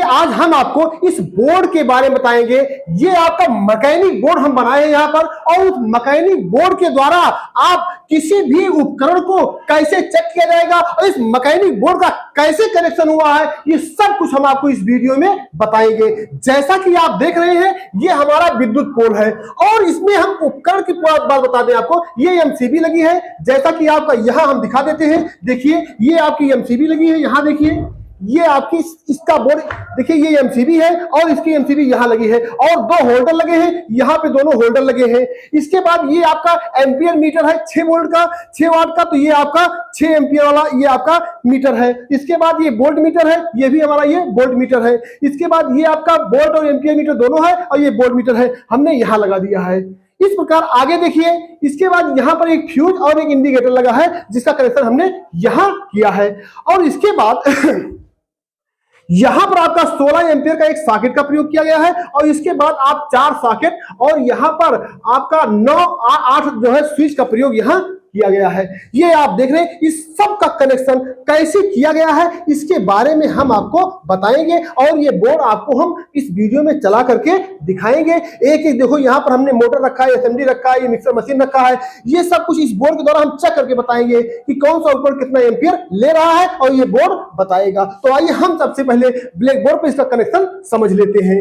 आज हम आपको इस बोर्ड के बारे में बताएंगे। ये आपका मैकेनिक बोर्ड हम बनाए हैं यहाँ पर, और उस मैकेनिक बोर्ड के द्वारा आप किसी भी उपकरण को कैसे चेक किया जाएगा और इस मैकेनिक बोर्ड का कैसे कनेक्शन हुआ है, ये सब कुछ हम आपको इस वीडियो में बताएंगे। जैसा कि आप देख रहे हैं, ये हमारा विद्युत पोल है और इसमें हम उपकरण की पूरा बात बता दें आपको। ये एमसीबी लगी है, जैसा कि आपका यहां हम दिखा देते हैं। देखिए, ये आपकी एमसीबी लगी है, यहां देखिए, ये आपकी इसका बोर्ड देखिए, ये एमसीबी है और इसकी एमसीबी यहां लगी है और दो होल्डर लगे हैं, यहां पे दोनों होल्डर लगे हैं। इसके बाद ये आपका एम्पियर मीटर है 6 वोल्ट का, 6 वाट का, तो ये आपका 6 एम्पियर वाला ये आपका मीटर है। इसके बाद ये वोल्ट मीटर है, ये भी हमारा ये वोल्ट मीटर है। इसके बाद ये आपका वोल्ट और एम्पियर मीटर दोनों है और ये वोल्ट मीटर है, हमने यहां लगा दिया है। इस प्रकार आगे देखिए, इसके बाद यहां पर एक फ्यूज और एक इंडिकेटर लगा है जिसका कनेक्शन हमने यहां किया है। और इसके बाद यहां पर आपका 16 एम्पियर का एक सॉकेट का प्रयोग किया गया है और इसके बाद आप 4 सॉकेट और यहां पर आपका 8 जो है स्विच का प्रयोग यहां किया गया है। ये आप देख रहे हैं, इस सब का कनेक्शन कैसे किया गया है इसके बारे में हम आपको बताएंगे और ये बोर्ड आपको हम इस वीडियो में चला करके दिखाएंगे। एक एक देखो, यहाँ पर हमने मोटर रखा है, एसएमडी रखा है, ये मिक्सर मशीन रखा है। ये सब कुछ इस बोर्ड के द्वारा हम चेक करके बताएंगे कि कौन सा उपकरण कितना एम्पियर ले रहा है और ये बोर्ड बताएगा। तो आइए हम सबसे पहले ब्लैक बोर्ड पर इसका कनेक्शन समझ लेते हैं।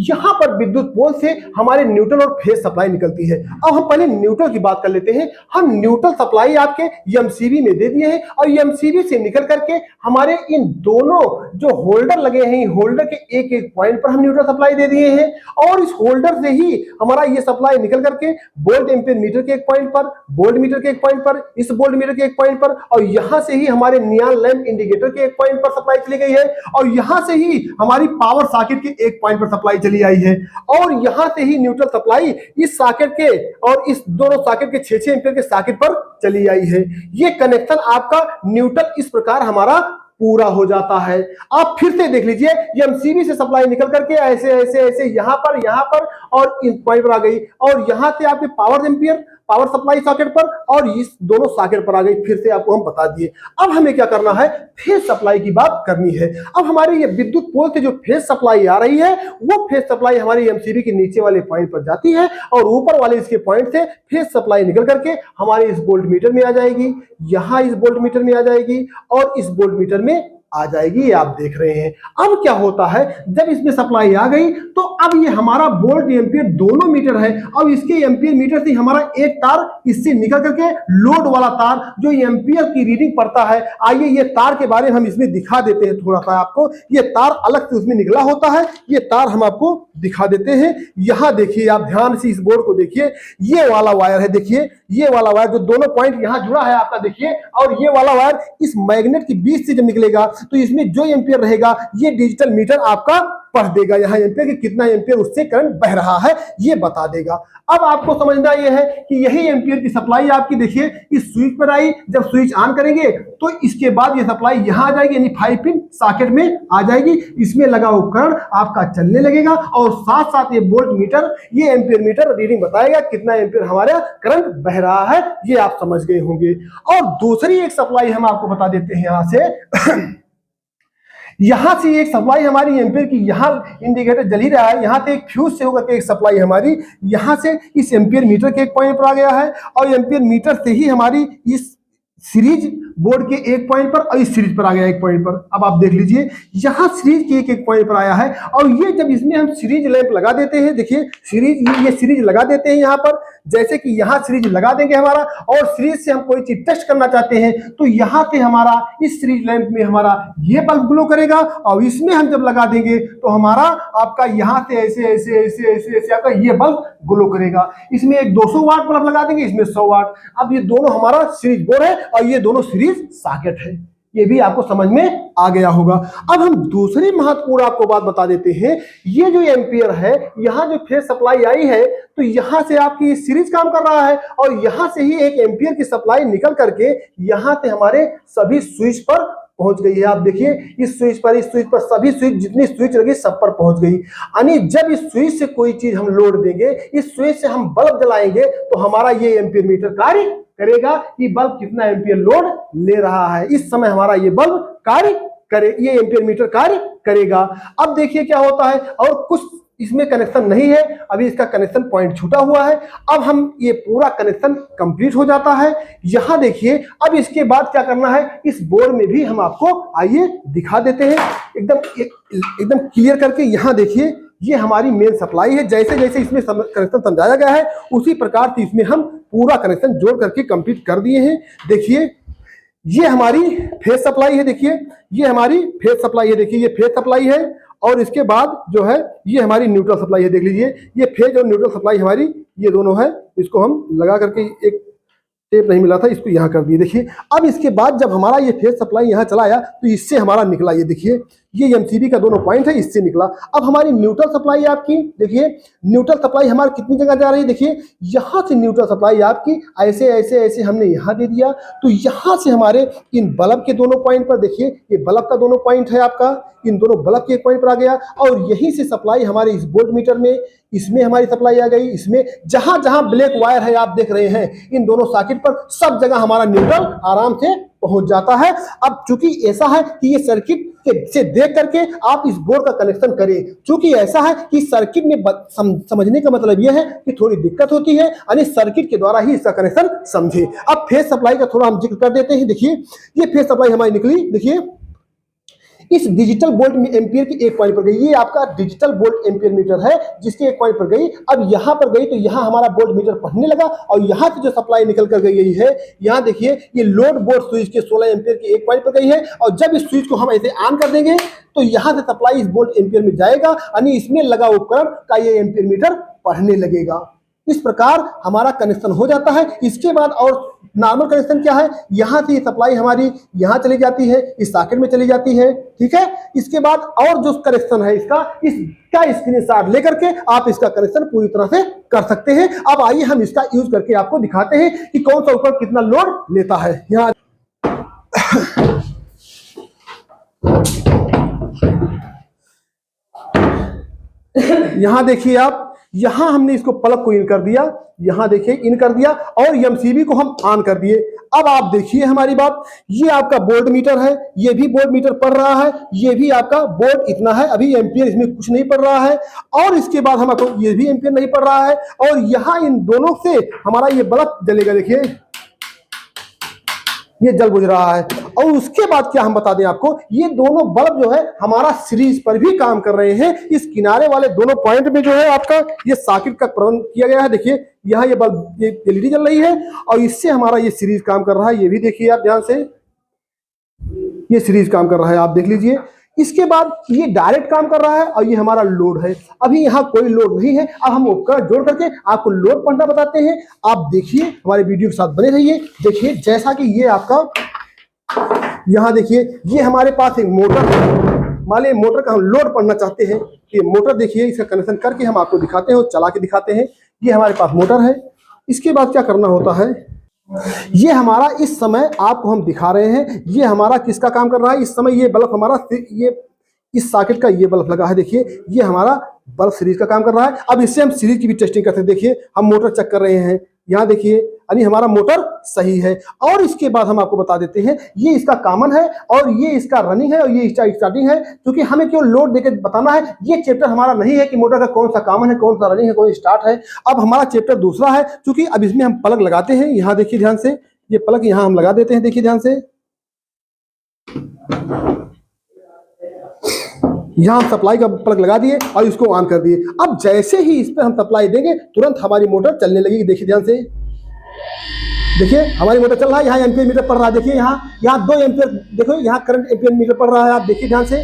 यहां पर विद्युत पोल से हमारे न्यूट्रल और फेज सप्लाई निकलती है। अब हम पहले न्यूट्रल की बात कर लेते हैं। हम न्यूट्रल सप्लाई आपके एमसीबी में दे दिए हैं और एमसीबी से निकल करके हमारे इन दोनों जो होल्डर लगे हैं, होल्डर के एक एक पॉइंट पर हम न्यूट्रल सप्लाई दे दिए हैं और इस होल्डर से ही हमारा ये सप्लाई निकल करके वोल्ट एम्पियर मीटर के एक पॉइंट पर, वोल्ट मीटर के एक पॉइंट पर, इस वोल्ट मीटर के एक पॉइंट पर, और यहां से ही हमारे नियॉन लैंप इंडिकेटर के एक पॉइंट पर सप्लाई चली गई है और यहां से ही हमारी पावर सॉकेट के एक पॉइंट पर सप्लाई चली आई है और यहां से ही न्यूट्रल सप्लाई इस सॉकेट के और इस दोनों सॉकेट के 6-6 एम्पियर के सॉकेट पर चली आई है। ये कनेक्शन आपका न्यूट्रल इस प्रकार हमारा पूरा हो जाता है। आप फिर से देख लीजिए, एमसीबी से सप्लाई निकल करके ऐसे ऐसे ऐसे यहां पर और इन पॉइंट पर आ गई और यहां से आपके power ampere power supply socket पर और इस दोनों सॉकेट पर आ गई। फिर से आपको हम बता दिए। अब हमें क्या करना है, फेज सप्लाई की बात करनी है। अब हमारे ये विद्युत पोल से जो फेज सप्लाई आ रही है, वो फेज सप्लाई हमारी एमसीबी के नीचे वाले पॉइंट पर जाती है और ऊपर वाले इसके पॉइंट से फेज सप्लाई निकल करके हमारे इस वोल्ट मीटर में आ जाएगी, यहां इस वोल्ट मीटर में आ जाएगी और इस वोल्ट मीटर में आ जाएगी। ये आप देख रहे हैं। अब क्या होता है, जब इसमें सप्लाई आ गई तो अब ये हमारा वोल्ट एम्पियर दोनों मीटर है और इसके एम्पियर मीटर से हमारा एक तार इससे निकल करके लोड वाला तार जो एम्पियर की रीडिंग पड़ता है, आइए ये तार के बारे में हम इसमें दिखा देते हैं थोड़ा सा आपको। ये तार अलग से उसमें निकला होता है, ये तार हम आपको दिखा देते हैं। यहां देखिए, आप ध्यान से इस बोर्ड को देखिए, ये वाला वायर है, देखिए ये वाला वायर जो दोनों पॉइंट यहां जुड़ा है आपका, देखिए, और ये वाला वायर इस मैग्नेट के बीच से जब निकलेगा तो इसमें जो एम्पियर रहेगा ये डिजिटल मीटर आपका पढ़ देगा, यहाँ एम्पियर कि कितना एम्पियर उससे करंट बह रहा है ये बता देगा। अब आपको समझना यह है कि यही एम्पियर की सप्लाई आपकी देखिए इस स्विच पर आई। जब स्विच ऑन करेंगे तो इसके बाद ये सप्लाई यहां आ जाएगी, यानी 5 पिन सॉकेट में आ जाएगी। इसमें लगा उपकरण आपका चलने लगेगा और साथ साथ ये वोल्ट मीटर, ये एम्पियर मीटर रीडिंग बताएगा कितना एम्पियर हमारा करंट बह रहा है। ये आप समझ गए होंगे। और दूसरी एक सप्लाई हम आपको बता देते हैं यहां से यहां से एक सप्लाई हमारी एम्पियर की, यहां इंडिकेटर जल ही रहा है, यहां से एक फ्यूज से होकर के एक सप्लाई हमारी यहां से इस एम्पियर मीटर के एक पॉइंट पर आ गया है और एम्पियर मीटर से ही हमारी इस सीरीज बोर्ड के एक पॉइंट पर और इस सीरीज पर आ गया एक पॉइंट पर। अब आप देख लीजिए, यहां सीरीज के एक एक पॉइंट पर आया है और ये जब इसमें हम सीरीज लैंप लगा देते हैं, देखिए सीरीज, ये सीरीज लगा देते हैं यहां पर, जैसे कि यहां सीरीज लगा देंगे हमारा और सीरीज से हम कोई चीज टेस्ट करना चाहते हैं तो यहां से हमारा इस सीरीज लैंप में हमारा ये बल्ब ग्लो करेगा और इसमें हम जब लगा देंगे तो हमारा आपका यहां से ऐसे ऐसे ऐसे ऐसे ऐसे आपका ये बल्ब ग्लो करेगा। इसमें एक 200 वाट बल्ब लगा देंगे, इसमें 100 वाट। अब ये दोनों हमारा सीरीज बोर्ड है और ये दोनों सीरीज सॉकेट है। ये भी आपको समझ में आ गया होगा। अब हम दूसरी महत्वपूर्ण आपको बात बता देते हैं। ये जो एम्पियर है, यहां जो फेज सप्लाई आई है तो यहां से आपकी सीरीज काम कर रहा है और यहां से ही एक एम्पियर की सप्लाई निकल करके यहां से हमारे सभी स्विच पर पहुंच गई है। आप देखिए इस स्विच पर सभी स्विच, जितनी स्विच लगी सब पर पहुंच गई। यानी जब इस स्विच से कोई चीज हम लोड देंगे, इस स्विच से हम बल्ब जलाएंगे तो हमारा ये एम्पियर मीटर कार्य करेगा कि बल्ब कितना एम्पियर लोड ले रहा है। इस समय हमारा ये बल्ब कार्य करे, ये एम्पियर मीटर कार्य करेगा। अब देखिए क्या होता है, और कुछ इसमें कनेक्शन नहीं है, अभी इसका कनेक्शन पॉइंट छूटा हुआ है। अब हम ये पूरा कनेक्शन कंप्लीट हो जाता है। यहां देखिए, अब इसके बाद क्या करना है, इस बोर्ड में भी हम आपको आइए दिखा देते हैं एकदम क्लियर करके। यहां देखिए, ये हमारी मेन सप्लाई है। जैसे जैसे इसमें कनेक्शन समझाया गया है उसी प्रकार से इसमें हम पूरा कनेक्शन जोड़ करके कंप्लीट कर दिए हैं। देखिए, ये हमारी फेज सप्लाई है। देखिए, ये हमारी फेज सप्लाई है। देखिए, ये फेज सप्लाई है, और इसके बाद जो है ये हमारी न्यूट्रल सप्लाई है। देख लीजिए, ये फेज और न्यूट्रल सप्लाई हमारी ये दोनों है। इसको हम लगा करके, एक टेप नहीं मिला था, इसको यहाँ कर दिए। देखिए, अब इसके बाद जब हमारा ये फेज सप्लाई यहाँ चला आया तो इससे हमारा निकला, ये देखिए, ये एमसीबी का दोनों पॉइंट है, इससे निकला। अब हमारी न्यूट्रल सप्लाई आपकी, देखिए न्यूट्रल सप्लाई हमारी कितनी जगह जा रही है। देखिए, यहाँ से न्यूट्रल सप्लाई आपकी ऐसे ऐसे ऐसे हमने यहाँ दे दिया, तो यहाँ से हमारे इन बल्ब के दोनों पॉइंट पर, देखिए ये बल्ब का दोनों पॉइंट है आपका, इन दोनों बल्ब के एक पॉइंट पर आ गया, और यहीं से सप्लाई हमारे इस वोल्ट मीटर में, इसमें हमारी सप्लाई आ गई। इसमें जहां जहां ब्लैक वायर है आप देख रहे हैं, इन दोनों सर्किट पर सब जगह हमारा न्यूट्रल आराम से पहुंच जाता है। अब चूंकि ऐसा है कि ये सर्किट से देख करके आप इस बोर्ड का कनेक्शन करें, चूंकि ऐसा है कि सर्किट में समझने का मतलब यह है कि थोड़ी दिक्कत होती है, यानी सर्किट के द्वारा ही इसका कनेक्शन समझे। अब फेज सप्लाई का थोड़ा हम जिक्र कर देते हैं। देखिए, ये फेज सप्लाई हमारी निकली, देखिए इस डिजिटल वोल्ट एम्पियर की एक पॉइंट पर गई, ये आपका डिजिटल वोल्ट एम्पियर मीटर है जिसके एक पॉइंट पर गई। अब यहां पर गई तो यहां हमारा वोल्ट मीटर पढ़ने लगा, और यहां से जो सप्लाई निकल कर गई है, यहां देखिए ये लोड बोर्ड स्विच के 16 एम्पियर की एक पॉइंट पर गई है, और जब इस स्विच को हम ऐसे ऑन कर देंगे तो यहां से सप्लाई इस वोल्ट एम्पियर में जाएगा, यानी इसमें लगा उपकरण का ये एम्पियर मीटर पढ़ने लगेगा। इस प्रकार हमारा कनेक्शन हो जाता है। इसके बाद और नॉर्मल कनेक्शन क्या है, यहां से सप्लाई हमारी यहां चली जाती है, इस सॉकेट में चली जाती है, ठीक है। इसके बाद और जो कनेक्शन है इसका स्क्रीनशॉट लेकर के आप इसका कनेक्शन पूरी तरह से कर सकते हैं। अब आइए हम इसका यूज करके आपको दिखाते हैं कि कौन सा उपकरण कितना लोड लेता है। यहां देखिए आप, यहां हमने इसको प्लग को इन कर दिया, यहां देखिए इन कर दिया, और एमसीबी को हम ऑन कर दिए। अब आप देखिए हमारी बात, ये आपका वोल्ट मीटर है, ये भी वोल्ट मीटर पढ़ रहा है, ये भी आपका वोल्ट इतना है, अभी एम्पियर इसमें कुछ नहीं पढ़ रहा है, और इसके बाद हमको ये भी एम्पियर नहीं पढ़ रहा है, और यहां इन दोनों से हमारा ये बल्ब जलेगा। देखिए ये जल बुझ रहा है। और उसके बाद क्या हम बता दें आपको, ये दोनों बल्ब जो है हमारा सीरीज पर भी काम कर रहे हैं। इस किनारे वाले दोनों पॉइंट में जो है आपका ये सॉकेट का प्रबंध किया गया है। देखिए यहाँ ये बल्ब, ये एलईडी जल रही है, और इससे हमारा ये सीरीज काम कर रहा है। ये भी देखिए आप ध्यान से, ये सीरीज काम कर रहा है, आप देख लीजिए। इसके बाद ये डायरेक्ट काम कर रहा है, और ये हमारा लोड है। अभी यहाँ कोई लोड नहीं है। अब हम उपकरण जोड़ करके आपको लोड पढ़ना बताते हैं। आप देखिए, हमारे वीडियो के साथ बने रहिए। देखिए जैसा कि ये आपका, यहाँ देखिए ये हमारे पास एक मोटर है। मान लीजिए मोटर का हम लोड पढ़ना चाहते हैं, ये मोटर देखिए, इसका कनेक्शन करके हम आपको दिखाते हैं और चला के दिखाते हैं। ये हमारे पास मोटर है। इसके बाद क्या करना होता है, ये हमारा इस समय आपको हम दिखा रहे हैं, ये हमारा किसका काम कर रहा है। इस समय ये बल्ब हमारा, ये इस सॉकेट का ये बल्ब लगा है। देखिए ये हमारा बल्ब सीरीज का काम कर रहा है। अब इससे हम सीरीज की भी टेस्टिंग करते हैं। देखिए हम मोटर चेक कर रहे हैं, यहाँ देखिए, यानी हमारा मोटर सही है। और इसके बाद हम आपको बता देते हैं, ये इसका कॉमन है, और ये इसका रनिंग है, और ये इसका स्टार्टिंग है, क्योंकि हमें केवल लोड देकर बताना है। ये चैप्टर हमारा नहीं है कि मोटर का कौन सा कॉमन है, कौन सा रनिंग है, कौन स्टार्ट है। अब हमारा चैप्टर दूसरा है, क्योंकि अब इसमें हम प्लग लगाते हैं। यहाँ देखिए ध्यान से, ये प्लग यहाँ हम लगा देते हैं। देखिए ध्यान से, यहाँ सप्लाई का प्लग लगा दिए और इसको ऑन कर दिए। अब जैसे ही इस पर हम सप्लाई देंगे, तुरंत हमारी मोटर चलने लगेगी। देखिए ध्यान से, देखिए हमारी मोटर चल रहा है। यहाँ एम्पियर मीटर पढ़ रहा है। देखिए यहाँ 2 एम्पियर, देखो यहाँ करंट एम्पियर मीटर पढ़ रहा है। आप देखिए ध्यान से,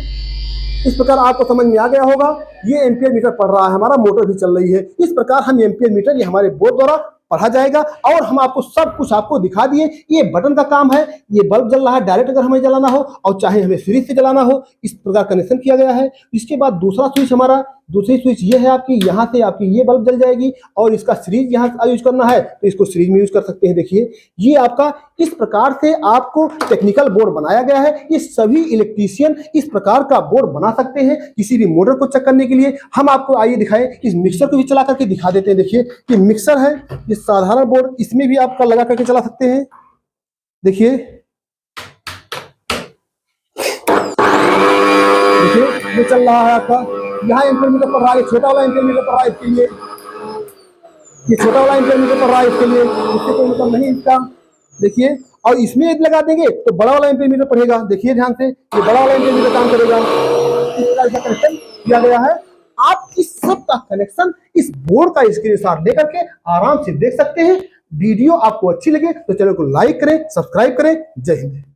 इस प्रकार आपको समझ में आ गया होगा। ये एम्पियर मीटर पढ़ रहा है, हमारा मोटर भी चल रही है। इस प्रकार हम एम्पियर मीटर ये हमारे बोर्ड द्वारा पढ़ा जाएगा, और हम आपको सब कुछ आपको दिखा दिए। ये बटन का काम है, ये बल्ब जल रहा है डायरेक्ट अगर हमें जलाना हो, और चाहे हमें सीरीज से जलाना हो, इस प्रकार कनेक्शन किया गया है। इसके बाद दूसरा स्विच हमारा, दूसरी स्विच ये है आपकी, यहाँ से आपकी ये बल्ब जल जाएगी, और इसका सीरीज यहाँ यूज करना है तो इसको सीरीज में यूज कर सकते हैं। देखिए ये आपका, इस प्रकार से आपको टेक्निकल बोर्ड बनाया गया है। ये सभी इलेक्ट्रीशियन इस प्रकार का बोर्ड बना सकते हैं किसी भी मोटर को चेक करने के लिए। हम आपको आइए दिखाएं, इस मिक्सर को भी चला करके दिखा देते हैं। देखिए ये मिक्सर है, ये साधारण बोर्ड, इसमें भी आपका लगा करके चला सकते हैं। देखिए ये चल रहा है आपका, यहाँ एम्पियर मीटर पढ़ रहा है, छोटा वाला एम्पियर मीटर पढ़ रहा है इसके लिए, ये छोटा वाला एम्पियर मीटर पढ़ रहा है इसके लिए, इससे कोई मतलब नहीं इसका। देखिए, और इसमें यदि लगा देंगे तो बड़ा वाला एम्पियर मीटर पढ़ेगा। देखिए ध्यान से, ये बड़ा वाला एम्पियर मीटर काम करेगा। इस तरह का कनेक्शन किया गया है। आप इस सब का कनेक्शन इस बोर्ड का स्क्रीनशॉट लेकर के आराम से देख सकते हैं। वीडियो आपको अच्छी लगे तो चैनल को लाइक करें, सब्सक्राइब करें। जय हिंद।